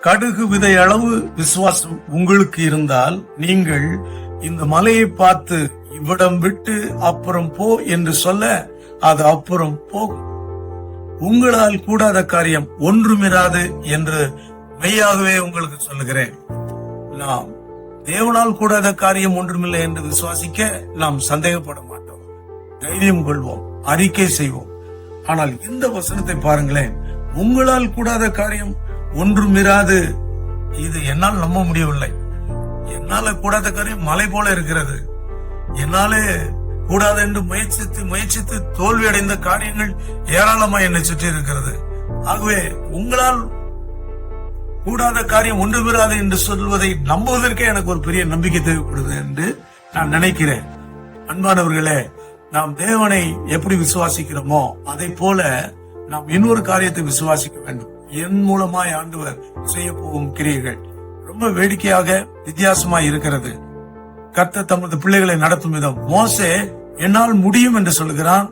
கடுகு விதை அளவு விசுவாசம் உங்களுக்கு இருந்தால் நீங்கள் இந்த மலையை பார்த்து இவ்விடம் விட்டு அப்புறம் போ என்று சொல்ல அது அப்புறம் போகும். உங்களால் கூடாத காரியம் ஒன்றுமிராது என்று மெய்யாகவே உங்களுக்கு சொல்லுகிறேன். நாம் தேவனால் கூடாத காரியம் ஒன்றுமில்லை என்று விசுவாசிக்க நாம் சந்தேகப்பட மாட்டோம், தைரியம் கொள்வோம், அறிக்கை செய்வோம். ஆனால் இந்த வசனத்தை பாருங்களேன், உங்களால் கூடாத காரியம் ஒன்றுமிராது. இது என்னால் நம்ப முடியவில்லை. என்னால கூடாத காரியம் மலை போல இருக்கிறது. என்னாலே கூடாது என்று முயற்சித்து தோல்வி அடைந்த காரியங்கள் ஏராளமா என்னை சுற்றி இருக்கிறது. ஆகவே உங்களால் கூடாத காரியம் ஒன்றுமிராது என்று சொல்வதை நம்புவதற்கே எனக்கு ஒரு பெரிய நம்பிக்கை தேவைப்படுது என்று நான் நினைக்கிறேன். அன்பானவர்களே, நாம் தேவனை எப்படி விசுவாசிக்கிறோமோ அதை போல நாம் இன்னொரு காரியத்தை விசுவாசிக்க வேண்டும். என் மூலமாய் ஆண்டவர் செய்ய போகும் கிரியைகள் ரொம்ப வேடிக்கையாக வித்தியாசமாய் இருக்கிறது. கர்த்தர் தமது பிள்ளைகளை நடத்தும் விதம். மோசே என்னால் முடியும் என்று சொல்லுகிறான்,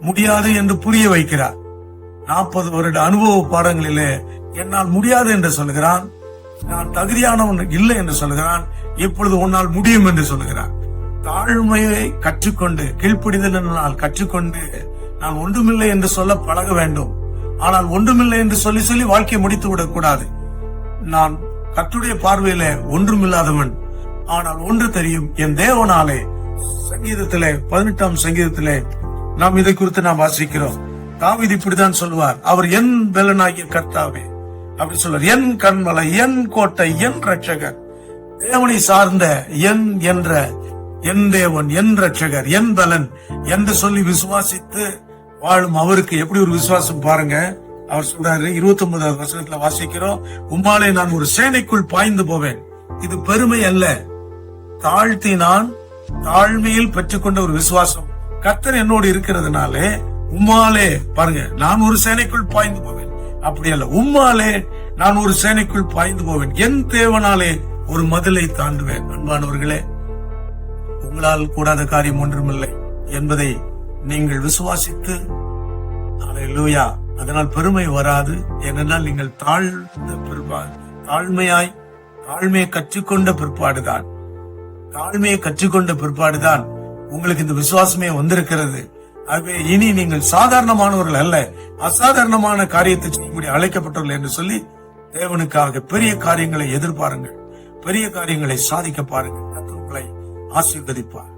முடியாது என்று புரிய வைக்கிறார். 40 வருட அனுபவ பாடங்களிலே என்னால் முடியாது என்று சொல்லுகிறான், நான் தகுதியானவன் இல்லை என்று சொல்லுகிறான், இப்பொழுது உன்னால் முடியும் என்று சொல்லுகிறான். தாழ்மையை கற்றுக்கொண்டு கீழ்ப்பிடிதல் கற்றுக்கொண்டு நான் ஒன்றுமில்லை என்று சொல்ல பழக வேண்டும். ஆனால் ஒன்றுமில்லை என்று சொல்லி சொல்லி வாழ்க்கையை முடித்து விடக் கூடாது. நான் கர்த்தருடைய பார்வையில ஒன்றுமில்லாதவன், ஆனால் ஒன்று தெரியும், என் தேவனாலே. சங்கீதத்திலே 18ஆம் சங்கீதத்திலே நாம் இதை குறித்து நாம் வாசிக்கிறோம். தாவீது இப்படித்தான் சொல்வார், அவர் என் பலனாகிய கர்த்தாவே அப்படி சொல்வார், என் கண்மலை, என் கோட்டை, என் ரட்சகர். தேவனை சார்ந்த என் என்ற என் தேவன், என் ரட்சகர், என் பலன் என்று சொல்லி விசுவாசித்து வாழும் அவருக்கு எப்படி ஒரு விசுவாசம் பாருங்க. அவர் சொல்றாரு, 29வது வசனத்துல வாசிக்கிறோம், உம்மாலே நான் ஒரு சேனைக்குள் பாய்ந்து போவேன். இது பெருமை அல்ல, தாழ்த்தி நான் தாழ்மையில் பெற்றுக்கொண்ட ஒரு விசுவாசம். கர்த்தர் என்னோடு இருக்கிறதுனாலே உம்மாலே பாருங்க, நான் ஒரு சேனைக்குள் பாய்ந்து போவேன். அப்படி அல்ல, உம்மாலே நான் ஒரு சேனைக்குள் பாய்ந்து போவேன், என் தேவனாலே ஒரு மதிலை தாண்டுவேன். அன்பானவர்களே, உங்களால் கூடாத காரியம் ஒன்றுமில்லை என்பதை நீங்கள் விசுவாசித்து, அல்லேலூயா, அதனால் பெருமை வராது. ஏனென்றால் நீங்கள் தாழ்மையை கற்றுக்கொண்ட பிற்பாடுதான் உங்களுக்கு இந்த விசுவாசமே வந்திருக்கிறது. ஆகவே இனி நீங்கள் சாதாரணமானவர்கள் அல்ல, அசாதாரணமான காரியத்தை செய்யக்கூடிய அழைக்கப்பட்டவர்கள் என்று சொல்லி தேவனுக்காக பெரிய காரியங்களை எதிர்பாருங்கள், பெரிய காரியங்களை சாதிக்க பாருங்கள். கர்த்தர் உங்களை ஆசீர்வதிப்பார்.